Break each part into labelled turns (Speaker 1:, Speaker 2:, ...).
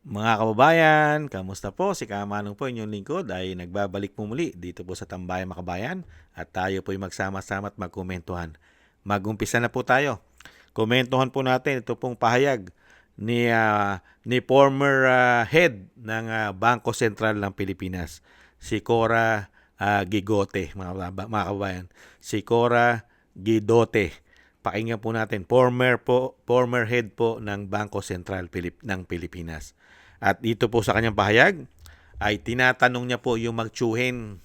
Speaker 1: Mga kababayan, kamusta po? Si Kamanong po, inyong lingkod ay nagbabalik po muli dito po sa Tambayan Makabayan at tayo po ay magsama-sama at magkomentuhan. Mag-umpisa na po tayo. Komentuhan po natin ito pong pahayag ni former head ng Bangko Sentral ng Pilipinas, si Cora Gigote, mga kababayan. Si Cora Gigote. Pakinggan po natin, former head po ng Bangko Sentral ng Pilipinas. At dito po sa kanyang pahayag ay tinatanong niya po yung magtsuhin.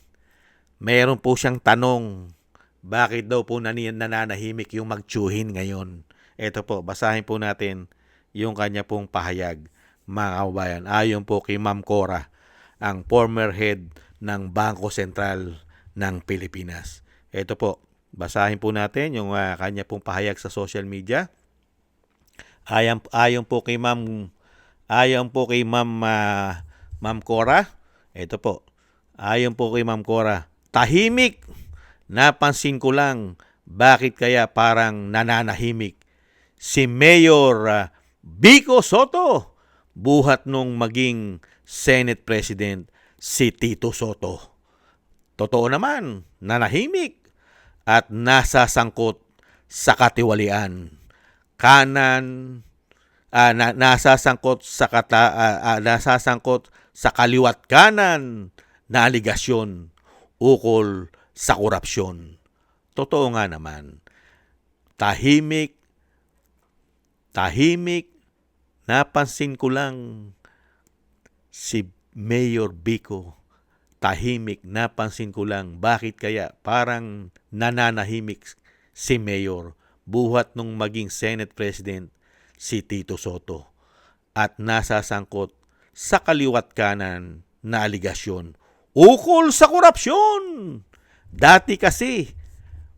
Speaker 1: Meron po siyang tanong, bakit daw po nananahimik yung magtsuhin ngayon? Ito po, basahin po natin yung kanya pong pahayag, mga kababayan. Ayon po kay Ma'am Cora, ang former head ng Bangko Sentral ng Pilipinas. Ito po, basahin po natin yung kanya pong pahayag sa social media. Ayon po kay Ma'am Cora, ito po. Ayon po kay Ma'am Cora, tahimik. Napansin ko lang, bakit kaya parang nananahimik si Mayor Vico Soto buhat nung maging Senate President si Tito Soto. Totoo naman, nanahimik at nasasangkot sa katiwalian. Nasasangkot sa kaliwat kanan na aligasyon ukol sa korupsyon. Totoo nga naman. Tahimik, napansin ko lang si Mayor Vico. Tahimik, napansin ko lang, bakit kaya parang nananahimik si Mayor buhat nung maging Senate President si Tito Soto at nasasangkot sa kaliwat kanan na aligasyon ukol sa korupsyon. Dati kasi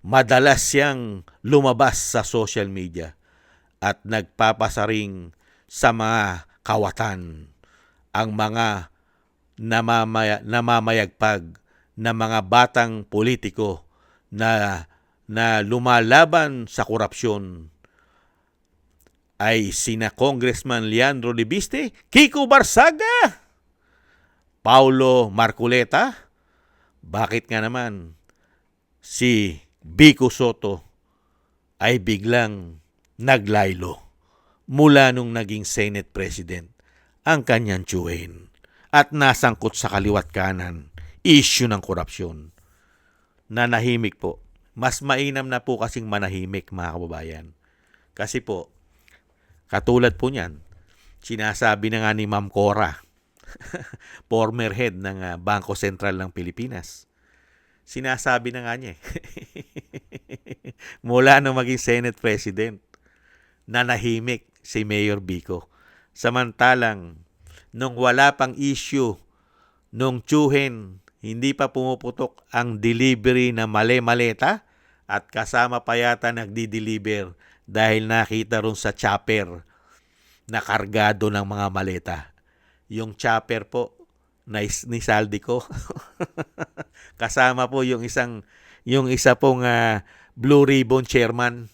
Speaker 1: madalas siyang lumabas sa social media at nagpapasaring sa mga kawatan ang mga namamayagpag na mga batang politiko na lumalaban sa korupsyon ay sina Congressman Leandro Libiste, Kiko Barsaga, Paulo Marcoleta. Bakit nga naman si Vico Soto ay biglang naglaylo mula nung naging Senate President ang kanyang tiyuhin at nasangkot sa kaliwat kanan issue ng korupsyon. Nanahimik po. Mas mainam na po kasing manahimik, mga kababayan. Kasi po, katulad po niyan, sinasabi na nga ni Ma'am Cora, former head ng Bangko Sentral ng Pilipinas. Sinasabi na nga niya mula nung maging Senate President, nanahimik si Mayor Vico. Samantalang, nung wala pang issue, nung tiyuhin, hindi pa pumuputok ang delivery na male-maleta at kasama pa yata nagdi-deliver dahil nakita ron sa chopper na kargado ng mga maleta. Yung chopper po na ni Saldico. Kasama po yung isa pong Blue Ribbon Chairman.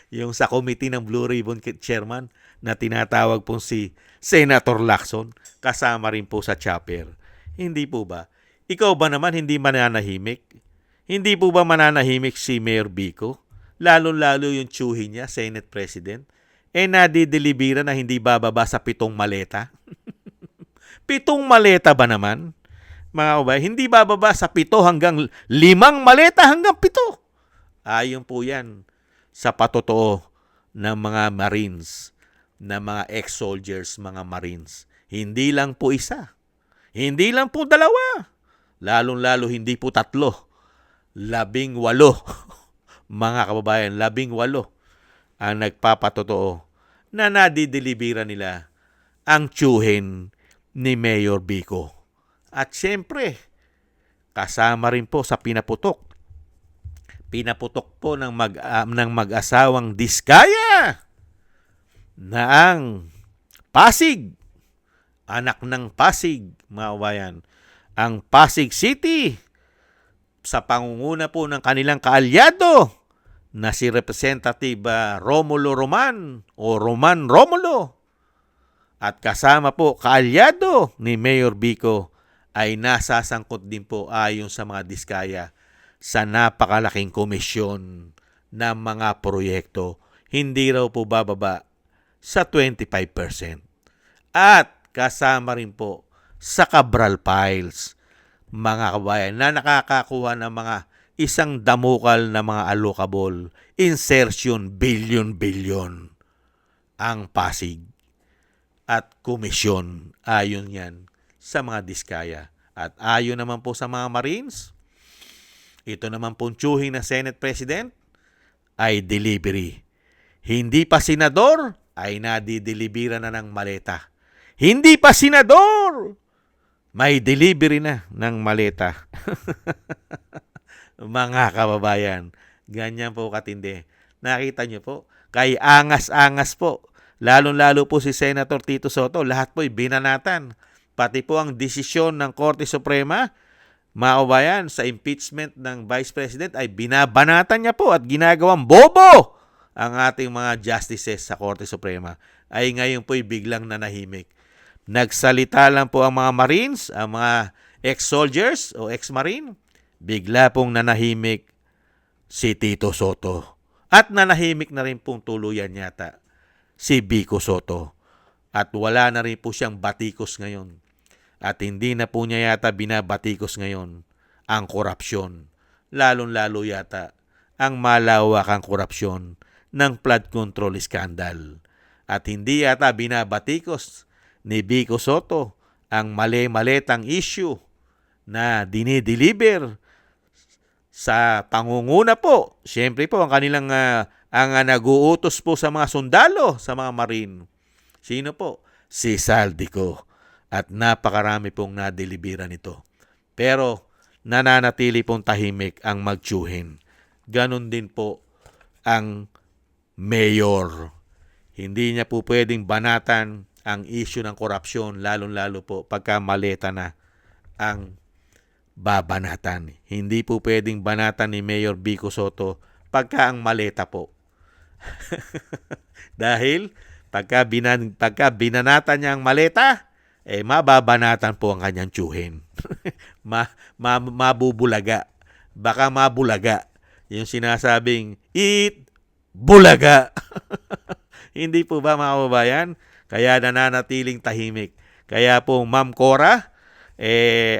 Speaker 1: Yung sa committee ng Blue Ribbon Chairman na tinatawag po si Senator Lacson. Kasama rin po sa chopper. Hindi po ba? Ikaw ba naman hindi mananahimik? Hindi po ba mananahimik si Mayor Vico? Lalo-lalo yung tiyuhin niya, Senate President. Nadidelibera na hindi bababa sa 7 maleta. 7 maleta ba naman? Mga kabay, hindi bababa sa 7 hanggang 5 maleta hanggang 7. Ayon po yan sa patotoo ng mga Marines, ng mga ex-soldiers, mga Marines. Hindi lang po isa. Hindi lang po 2. Lalong-lalo hindi po 3. 18. Mga kababayan, 18 ang nagpapatotoo na nadidelibera nila ang tiyuhin ni Mayor Vico. At siyempre, kasama rin po sa pinaputok. Pinaputok po ng mag-asawang Diskaya na ang Pasig, anak ng Pasig, mga kabayan, ang Pasig City sa pangunguna po ng kanilang kaalyado na si Representative Romulo Roman o Roman Romulo at kasama po kaalyado ni Mayor Vico ay nasasangkot din po ayon sa mga diskaya sa napakalaking komisyon ng mga proyekto. Hindi raw po bababa sa 25%. At kasama rin po sa Cabral Files, mga kabayan, na nakakakuha ng mga isang damukal na mga allocable insertion billion ang Pasig at komisyon ayon yan sa mga diskaya. At ayon naman po sa mga Marines, ito naman pong tsuhin na Senate President ay delivery. Hindi pa senador ay nadidelivery na ng maleta. Hindi pa senador, may delivery na ng maleta. Mga kababayan, ganyan po katindi. Nakita nyo po, kay angas-angas po. Lalo-lalo po si Senator Tito Soto, lahat po'y binanatan. Pati po ang desisyon ng Korte Suprema, mga kababayan, sa impeachment ng Vice President ay binabanatan niya po at ginagawang bobo ang ating mga justices sa Korte Suprema. Ay ngayon po'y biglang nanahimik. Nagsalita lang po ang mga Marines, ang mga ex-soldiers o ex-Marine, bigla pong nanahimik si Tito Soto. At nanahimik na rin pong tuluyan yata si Vico Soto. At wala na rin po siyang batikos ngayon. At hindi na po niya yata binabatikos ngayon ang korupsyon. Lalong-lalo yata ang malawakang korupsyon ng flood control scandal. At hindi yata binabatikos ni Vico Soto ang mali-malitang issue na dinideliver sa pangunguna po. Siyempre po ang kanilang ang nag-uutos po sa mga sundalo, sa mga Marine. Sino po? Si Saldico. At napakarami pong nadelibera nito. Pero nananatili pong tahimik ang magtsuhin. Ganon din po ang mayor. Hindi niya po pwedeng banatan ang issue ng korupsyon, lalong-lalo po pagka maleta na ang babanatan. Hindi po pwedeng banatan ni Mayor Vico Soto pagka ang maleta po. Dahil pagka binanatan niya ang maleta, mababanatan po ang kanyang tsuhin. Mabubulaga. Baka mabulaga. Yung sinasabing, eat bulaga. Hindi po ba, mga kababayan? Kaya nananatiling tahimik. Kaya po, Ma'am Cora,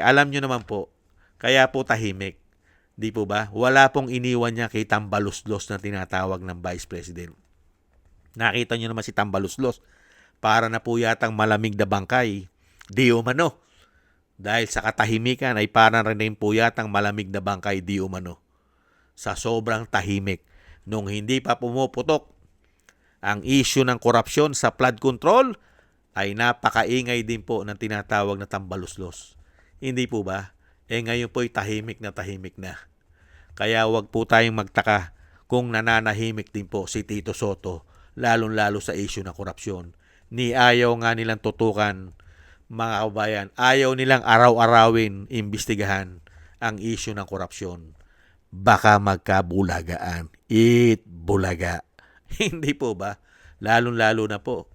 Speaker 1: alam nyo naman po, kaya po tahimik. Di po ba? Wala pong iniwan niya kay Tambaluslos na tinatawag ng Vice President. Nakita nyo naman si Tambaluslos. Para na po yatang malamig na bangkay. Di umano. Dahil sa katahimikan ay para rin po yatang malamig na bangkay di umano. Sa sobrang tahimik. Nung hindi pa pumuputok ang issue ng korupsyon sa flood control, ay napakaingay din po ng tinatawag na Tambaluslos. Hindi po ba? Ngayon po'y tahimik na. Kaya wag po tayong magtaka kung nananahimik din po si Tito Soto, lalong-lalo sa issue ng korupsyon. Ni ayaw nga nilang tutukan, mga kabayan. Ayaw nilang araw-arawin, imbestigahan ang issue ng korupsyon. Baka magkabulagaan. Eat bulaga. Hindi po ba? Lalong-lalo na po.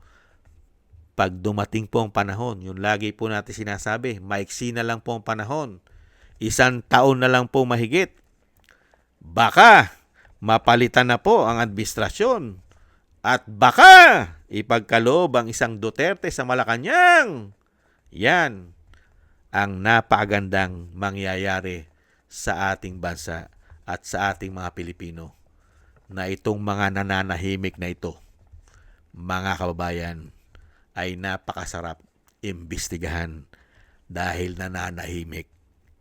Speaker 1: Pag dumating po ang panahon, yung lagi po natin sinasabi, maiksi na lang po ang panahon. 1 taon na lang po mahigit. Baka mapalitan na po ang administrasyon. At baka ipagkaloob ang isang Duterte sa Malacanang. Yan ang napakagandang mangyayari sa ating bansa at sa ating mga Pilipino. Na itong mga nananahimik na ito, mga kababayan, ay napakasarap imbestigahan dahil nananahimik.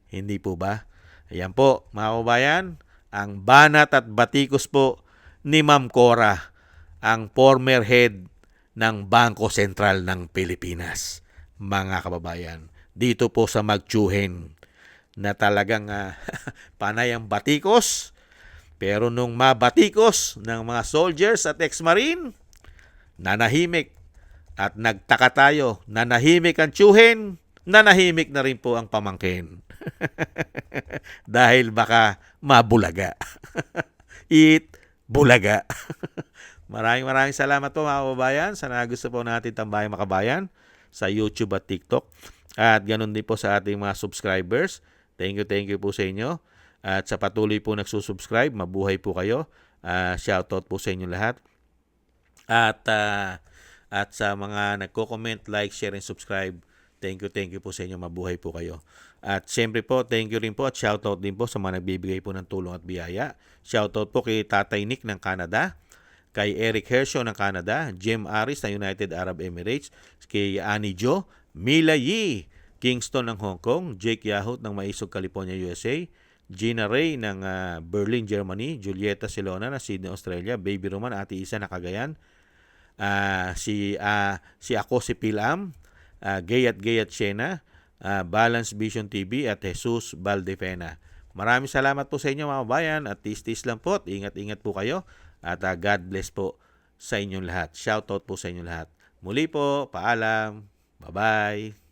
Speaker 1: Hindi po ba? Ayan po, mga kababayan, ang banat at batikos po ni Ma'am Cora, ang former head ng Bangko Sentral ng Pilipinas. Mga kababayan, dito po sa magtsuhin na talagang panay ang batikos. Pero nung mabatikos ng mga soldiers at ex-marine, nanahimik at nagtaka tayo, nanahimik ang tsuhin, nanahimik na rin po ang pamangkin. Dahil baka mabulaga. Eat bulaga. Maraming salamat po mga kababayan. Sana gusto po natin Tambayang Makabayan sa YouTube at TikTok. At ganun din po sa ating mga subscribers. Thank you po sa inyo. At sa patuloy po nagsusubscribe, mabuhay po kayo. Shoutout po sa inyo lahat. At sa mga nagko-comment, like, share, and subscribe, thank you po sa inyo. Mabuhay po kayo. At siyempre po, thank you rin po at shoutout din po sa mga nagbibigay po ng tulong at biyaya. Shoutout po kay Tatay Nick ng Canada, kay Eric Hershaw ng Canada, Jim Aris ng United Arab Emirates, kay Annie Jo, Mila Yee, Kingston ng Hong Kong, Jake Yahut ng Maisog, California, USA, Gina Ray ng Berlin, Germany, Julieta Silona ng Sydney, Australia, Baby Roman, Ate Isa na Cagayan, si ako si Pilam, Gayat Shena, Balance Vision TV at Jesus Valdefena. Maraming salamat po sa inyo mga kabayan at tis lang po. Ingat-ingat po kayo at God bless po sa inyong lahat. Shoutout po sa inyong lahat. Muli po, paalam. Bye-bye.